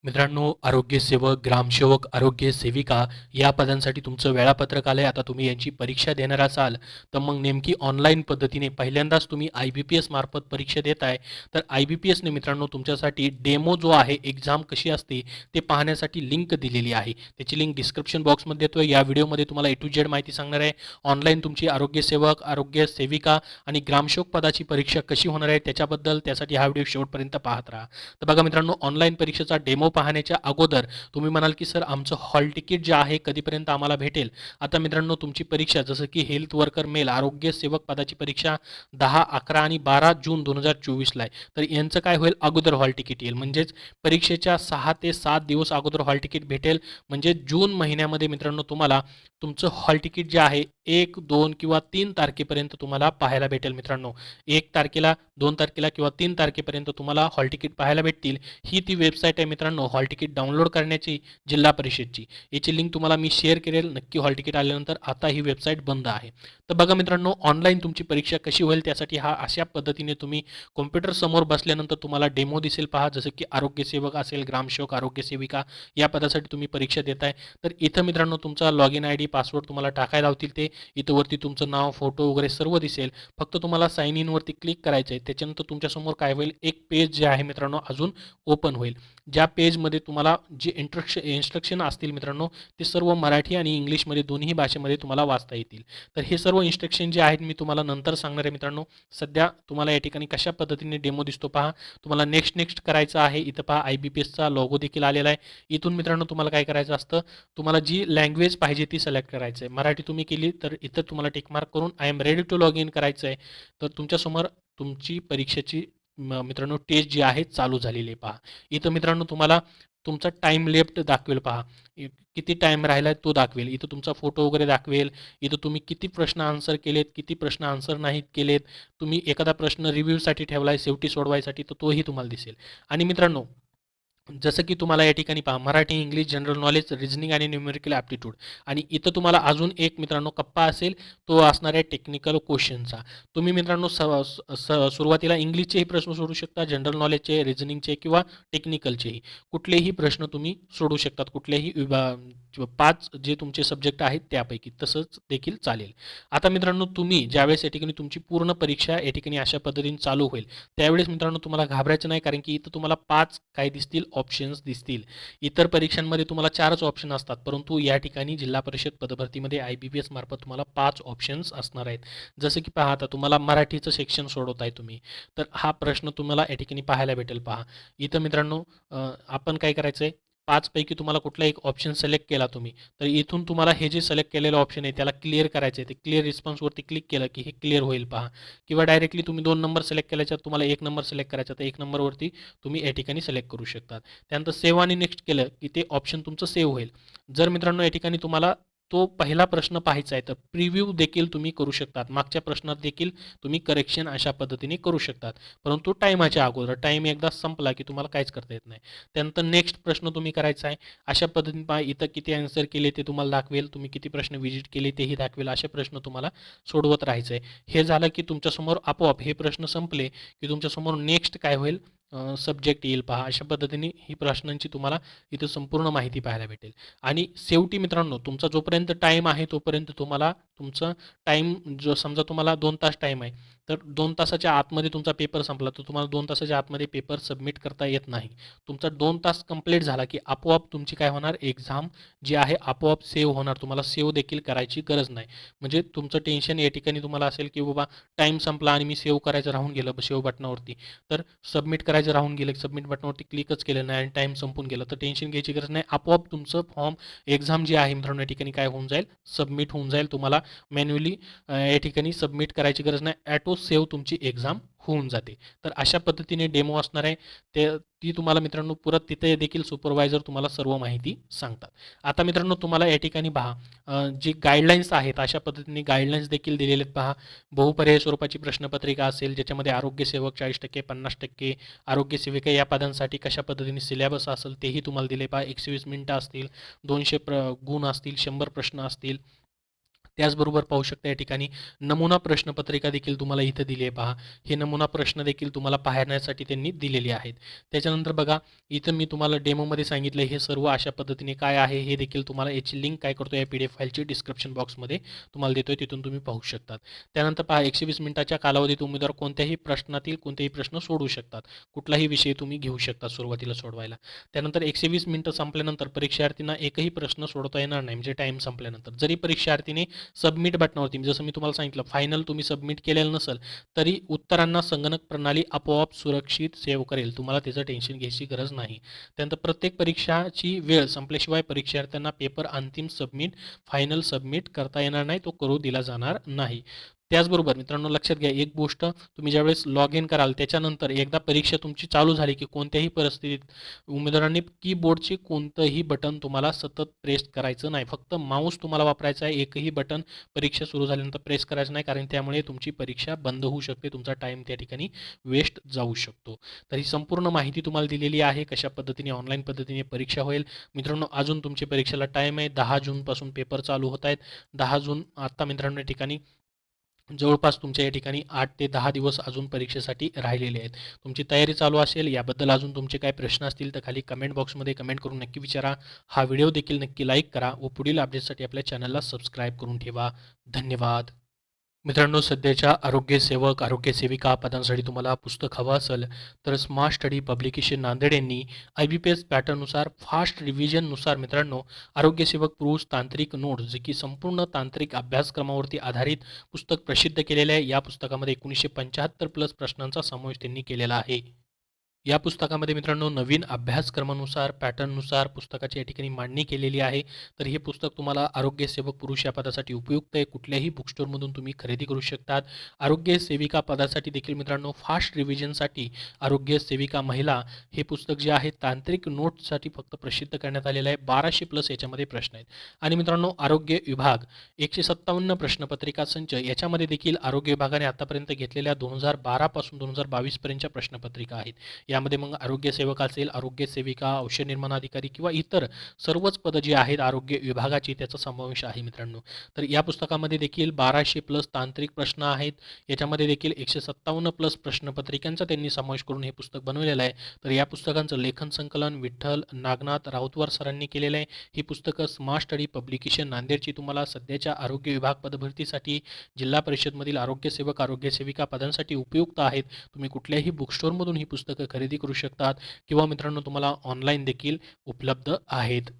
मित्रांनो, आरोग्य सेवक, ग्रामसेवक, आरोग्य सेविका या पदांसाठी तुमचं वेळापत्रक आलंय. आता तुम्ही यांची परीक्षा देणार असाल, तर मग नेमकी ऑनलाईन पद्धतीने पहिल्यांदाच तुम्ही IBPS मार्फत परीक्षा देताय. तर IBPSने मित्रांनो तुमच्यासाठी डेमो जो आहे, एक्झाम कशी असते ते पाहण्यासाठी लिंक दिलेली आहे. त्याची लिंक डिस्क्रिप्शन बॉक्समध्ये देतोय. या व्हिडिओमध्ये तुम्हाला A to Z माहिती सांगणार आहे. ऑनलाईन तुमची आरोग्य सेवक, आरोग्य सेविका आणि ग्रामसेवक पदाची परीक्षा कशी होणार आहे त्याच्याबद्दल. त्यासाठी हा व्हिडिओ शेवटपर्यंत पाहत राहा. तर बघा मित्रांनो, ऑनलाईन परीक्षेचा डेमो पाहण्याच्या अगोदर तुम्ही म्हणाल की सर आमचं हॉल तिकीट जे आहे कधीपर्यंत आम्हाला भेटेल. आता मित्रांनो, तुमची परीक्षा जसं की हेल्थ वर्कर मेल आरोग्य सेवक पदाची परीक्षा 10, 11 आणि 12 जून 2024ला आहे. तर यांचं काय होईल, अगोदर हॉल तिकीट येईल. म्हणजेच परीक्षेच्या 6 ते 7 दिवस अगोदर हॉल तिकीट भेटेल. म्हणजे जून महिन्यामध्ये मित्रांनो तुम्हाला तुमचं हॉल तिकीट जे आहे 1, 2 किंवा 3 तारखेपर्यंत तुम्हाला पाहायला भेटेल. मित्रांनो, 1 तारखेला, 2 तारखेला किंवा 3 तारखेपर्यंत तुम्हाला हॉल तिकीट पाहायला भेटतील. ही ती वेबसाईट आहे मित्रांनो, हॉल तिकीट डाउनलोड करण्याची जिल्हा परिषदची. याची लिंक तुम्हाला मी शेअर करेल नक्की. हॉल तिकीट आल्यानंतर आता ही वेबसाईट बंद आहे. तर बघा मित्रांनो, ऑनलाईन तुमची परीक्षा कशी होईल त्यासाठी हा अशा पद्धतीने तुम्ही कॉम्प्युटर समोर बसल्यानंतर तुम्हाला डेमो दिसेल पहा. जसं की आरोग्य सेवक असेल, ग्रामसेवक, आरोग्य सेविका या पदासाठी तुम्ही परीक्षा देताय. तर इथं मित्रांनो तुमचा लॉगिन ID पासवर्ड तुम्हाला टाकायला लावतील. ते इथं वरती तुमचं नाव, फोटो वगैरे सर्व दिसेल. फक्त तुम्हाला साइन इन वरती क्लिक करायचं आहे. त्याच्यानंतर तुमच्यासमोर काय होईल, एक पेज जे आहे मित्रांनो अजून ओपन होईल. ज्या पेजमध्ये तुम्हाला जे इन्स्ट्रक्शन असतील मित्रांनो, ते सर्व मराठी आणि इंग्लिशमध्ये दोन्ही भाषेमध्ये तुम्हाला वाचता येतील. तर हे सर्व इन्स्ट्रक्शन जे आहेत मी तुम्हाला नंतर सांगणार आहे मित्रांनो. सध्या तुम्हाला या ठिकाणी कशा पद्धतीने डेमो दिसतो पहा. तुम्हाला नेक्स्ट करायचं आहे. इथं पहा IBPSचा लोगो देखील आलेला आहे. इथून मित्रांनो तुम्हाला काय करायचं असतं, तुम्हाला जी लँग्वेज पाहिजे ती सिलेक्ट करायचं आहे. मराठी तुम्ही केली तर इथं तुम्हाला टिक मार्क करून I am ready to log in करायचं आहे. तर तुमच्यासमोर तुमची परीक्षेची मित्रांनो टेस्ट जी आहे चालू झालेली आहे पहा. इथं मित्रांनो तुम्हाला तुमचा टाइम लेफ्ट दाखवेल पहा. किती टाइम राहिला तो दाखवेल. इथं तुमचा फोटो वगैरे दाखवेल. इथं तुम्ही किती प्रश्न आन्सर केलेत, किती प्रश्न आन्सर नाहीत केलेत. तुम्ही एखादा प्रश्न रिव्ह्यूसाठी ठेवलाय शेवटी सोडवायसाठी, तर तोही तुम्हाला दिसेल. आणि मित्रांनो, जसं की तुम्हाला या ठिकाणी पहा, Marathi, English, general knowledge, reasoning आणि न्यूमेरिकल ॲप्टिट्यूड. आणि इथं तुम्हाला अजून एक मित्रांनो कप्पा असेल, तो असणार आहे टेक्निकल क्वेश्चनचा. तुम्ही मित्रांनो सुरुवातीला इंग्लिशचेही प्रश्न सोडू शकता, जनरल नॉलेजचे, रिझनिंगचे किंवा टेक्निकलचेही. कुठलेही प्रश्न तुम्ही सोडू शकतात, कुठलेही 5 जे तुमचे सब्जेक्ट आहेत त्यापैकी, तसंच देखील चालेल. आता मित्रांनो, तुम्ही ज्यावेळेस या ठिकाणी तुमची पूर्ण परीक्षा या ठिकाणी अशा पद्धतीने चालू होईल, त्यावेळेस मित्रांनो तुम्हाला घाबरायचं नाही. कारण की इथं तुम्हाला 5 काय दिसतील, ऑप्शन्स दिसतील. इतर परीक्षांमध्ये तुम्हाला 4च ऑप्शन असतात, परंतु या ठिकाणी जिल्हा परिषद पदभरतीमध्ये IBPS मार्फत तुम्हाला 5 ऑप्शन्स असणार आहेत. जसं की पहा, आता तुम्हाला मराठीचं सेक्शन सोडवताय तुम्ही, तर हा प्रश्न तुम्हाला या ठिकाणी पाहायला भेटेल पहा. इथं मित्रांनो आपण काय करायचं आहे, 5 पैकी तुम्हाला कुठला एक ऑप्शन सिलेक्ट केला तुम्ही, तर इथून तुम्हाला हे जे सिलेक्ट केलेलं ऑप्शन आहे त्याला क्लिअर करायचं आहे. ते क्लिअर रिस्पॉन्सवरती क्लिक केलं की हे क्लिअर होईल पहा. किंवा डायरेक्टली तुम्ही 2 नंबर सिलेक्ट केल्याच्यात तुम्हाला 1 नंबर सिलेक्ट करायचा, तर 1 नंबरवरती तुम्ही या ठिकाणी सिलेक्ट करू शकतात. त्यानंतर सेव्ह आणि नेक्स्ट केलं की ते ऑप्शन तुमचं सेव्ह होईल. जर मित्रांनो या ठिकाणी तुम्हाला तो पहिला प्रश्न पाहायचा आहे, तर प्रिव्ह्यू देखील तुम्ही करू शकतात. मागच्या प्रश्नात देखील तुम्ही करेक्शन अशा पद्धतीने करू शकतात, परंतु टाईमाच्या अगोदर. टाईम एकदा संपला की तुम्हाला काहीच करता येत नाही. त्यानंतर नेक्स्ट प्रश्न तुम्ही करायचा आहे. अशा पद्धतीने पहा, इथं किती आन्सर केले ते तुम्हाला दाखवेल, तुम्ही किती प्रश्न व्हिजिट केले तेही दाखवेल. असे प्रश्न तुम्हाला सोडवत राहायचं आहे. हे झालं की तुमच्यासमोर आपोआप हे प्रश्न संपले की तुमच्यासमोर नेक्स्ट काय होईल, सब्जेक्ट येईल पहा. अशा पद्धतीने ही प्रश्नांची तुम्हाला इथं संपूर्ण माहिती पाहायला भेटेल. आणि शेवटी मित्रांनो तुमचा जोपर्यंत टाईम आहे तोपर्यंत तुम्हाला तुमचं टाईम, जो समजा तुम्हाला 2 तास टाईम आहे, तर 2 तासाच्या आतमध्ये तुमचा पेपर संपला तर तुम्हाला 2 तासाच्या आतमध्ये पेपर सबमिट करता येत नाही. तुमचा 2 तास कंप्लीट झाला की आपोआप तुमची काय होणार, एक्झाम जी आहे आपोआप सेव्ह होणार. तुम्हाला सेव्ह देखील करायची गरज नाही. म्हणजे तुमचं टेन्शन या ठिकाणी तुम्हाला असेल की बाबा टाईम संपला आणि मी सेव्ह करायचं राहून गेलं सेव्ह बटनावरती, तर सबमिट करायचं राहून गेलं, सबमिट बटनावरती क्लिकच केलं नाही आणि टाईम संपून गेला, तर टेन्शन घ्यायची गरज नाही. आपोआप तुमचं फॉर्म, एक्झाम जी आहे मित्रांनो या ठिकाणी काय होऊन जाईल, सबमिट होऊन जाईल. तुम्हाला मॅन्युअली या ठिकाणी सबमिट करायची गरज नाही, ॲटो सेव्ह तुमची एक्झाम होऊन जाते. तर अशा पद्धतीने डेमो असणार आहे. ती तुम्हाला मित्रांनो परत तिथे देखील सुपरवायझर तुम्हाला सर्व माहिती सांगतात. आता मित्रांनो तुम्हाला या ठिकाणी पहा, जी गाईडलाईन्स आहेत अशा पद्धतीने गाईडलाईन्स देखील दिलेले आहेत पहा. बहुपर्यायी स्वरूपाची प्रश्नपत्रिका असेल, ज्याच्यामध्ये आरोग्य सेवक 40%, 50%, आरोग्य सेविका या पदांसाठी कशा पद्धतीने सिलेबस असेल तेही तुम्हाला दिले पहा. 120 मिनिटं असतील, 200 गुण असतील, 100 प्रश्न असतील. त्याचबरोबर पाहू शकता या ठिकाणी नमुना प्रश्नपत्रिका देखील तुम्हाला इथं दिली आहे पहा. हे नमुना प्रश्न देखील तुम्हाला पाहण्यासाठी त्यांनी दिलेले आहेत. त्याच्यानंतर बघा इथं मी तुम्हाला डेमोमध्ये सांगितलं हे सर्व अशा पद्धतीने काय आहे हे देखील तुम्हाला याची लिंक काय करतो या PDF फाईलची डिस्क्रिप्शन बॉक्समध्ये तुम्हाला देतोय, तिथून तुम्ही पाहू शकतात. त्यानंतर पहा 120 मिनिटाच्या कालावधीत उमेदवार कोणत्याही प्रश्नातील कोणतेही प्रश्न सोडवू शकतात. कुठलाही विषय तुम्ही घेऊ शकता सुरुवातीला सोडवायला. त्यानंतर 120 मिनिटं संपल्यानंतर परीक्षार्थींना एकही प्रश्न सोडवता येणार नाही, म्हणजे टाईम संपल्यानंतर. जरी परीक्षार्थीने सबमिट बटनावरती जसं मी तुम्हाला सांगितलं फायनल तुम्ही सबमिट केलेलं नसेल तरी उत्तरांना संगणक प्रणाली आपोआप सुरक्षित सेव्ह करेल, तुम्हाला त्याचं टेन्शन घ्यायची गरज नाही. त्यानंतर प्रत्येक परीक्षाची वेळ संपल्याशिवाय परीक्षार्थ्यांना पेपर अंतिम सबमिट फायनल सबमिट करता येणार नाही, तो करू दिला जाणार नाही. त्याचबरोबर मित्रांनो लक्षात घ्या एक गोष्ट, तुम्ही ज्यावेळेस लॉग इन कराल त्याच्यानंतर एकदा परीक्षा तुमची चालू झाली की कोणत्याही परिस्थितीत उमेदवारांनी कीबोर्डचे कोणतंही बटन तुम्हाला सतत प्रेस करायचं नाही, फक्त माऊस तुम्हाला वापरायचा आहे. एकही बटन परीक्षा सुरू झाल्यानंतर प्रेस करायचं नाही, कारण त्यामुळे तुमची परीक्षा बंद होऊ शकते, तुमचा टाईम त्या ठिकाणी वेस्ट जाऊ शकतो. तर ही संपूर्ण माहिती तुम्हाला दिलेली आहे कशा पद्धतीने ऑनलाईन पद्धतीने परीक्षा होईल. मित्रांनो अजून तुमची परीक्षेला टाईम आहे, 10 जूनपासून पेपर चालू होत आहेत. 10 जून आत्ता मित्रांनो या ठिकाणी जवळपास तुमच्या या ठिकाणी 8 ते 10 दिवस अजून परीक्षेसाठी राहिलेले आहेत. तुमची तयारी चालू असेल, याबद्दल अजून तुमचे काही प्रश्न असतील तर खाली कमेंट बॉक्समध्ये कमेंट करून नक्की विचारा. हा व्हिडिओ देखील नक्की लाईक करा व पुढील अपडेटसाठी आपल्या चॅनलला सबस्क्राईब करून ठेवा. धन्यवाद. मित्रांनो सध्याच्या आरोग्य सेवक आरोग्य सेविका पदांसाठी तुम्हाला पुस्तक हवं असेल तर स्मार्ट स्टडी पब्लिकेशन नांदेड यांनी IBPS पॅटर्ननुसार फास्ट रिव्हिजननुसार मित्रांनो आरोग्यसेवक पुरुष तांत्रिक नोट्स जे की संपूर्ण तांत्रिक अभ्यासक्रमावरती आधारित पुस्तक प्रसिद्ध केलेले आहे. या पुस्तकामध्ये 1975 प्लस प्रश्नांचा समावेश त्यांनी केलेला आहे. या पुस्तकामध्ये मित्रांनो नवीन अभ्यासक्रमानुसार पॅटर्ननुसार पुस्तकाची या ठिकाणी मांडणी केलेली आहे. तर हे पुस्तक तुम्हाला आरोग्य सेवक पुरुष या पदासाठी उपयुक्त आहे. कुठल्याही बुक स्टोअरमधून तुम्ही खरेदी करू शकतात. आरोग्य सेविका पदासाठी देखील मित्रांनो फास्ट रिव्हिजनसाठी आरोग्य सेविका महिला हे पुस्तक जे आहे तांत्रिक नोट्ससाठी फक्त प्रसिद्ध करण्यात आलेलं आहे. 1200 प्लस याच्यामध्ये प्रश्न आहेत. आणि मित्रांनो आरोग्य विभाग 157 प्रश्नपत्रिका संच याच्यामध्ये देखील आरोग्य विभागाने आतापर्यंत घेतलेल्या 2012 पासून 2022 पर्यंतच्या प्रश्नपत्रिका आहेत. यामध्ये मग आरोग्य सेवक असेल, आरोग्य सेविका, औषध निर्माण अधिकारी किंवा इतर सर्वच पदं जी आहेत आरोग्य विभागाची त्याचा समावेश आहे मित्रांनो. तर या पुस्तकामध्ये देखील 1200 प्लस तांत्रिक प्रश्न आहेत. याच्यामध्ये देखील 157 प्लस प्रश्नपत्रिकांचा त्यांनी समावेश करून हे पुस्तक बनवलेलं आहे. तर या पुस्तकांचं लेखन संकलन विठ्ठल नागनाथ राऊतवार सरांनी केलेलं आहे. ही पुस्तकं स्मार्ट स्टडी पब्लिकेशन नांदेडची तुम्हाला सध्याच्या आरोग्य विभाग पदभरतीसाठी जिल्हा परिषदमधील आरोग्य सेवक आरोग्य सेविका पदांसाठी उपयुक्त आहेत. तुम्ही कुठल्याही बुक स्टोअरमधून ही पुस्तकं खरेदी करू शकतात किंवा मित्रांनो तुम्हाला ऑनलाईन देखील उपलब्ध आहेत.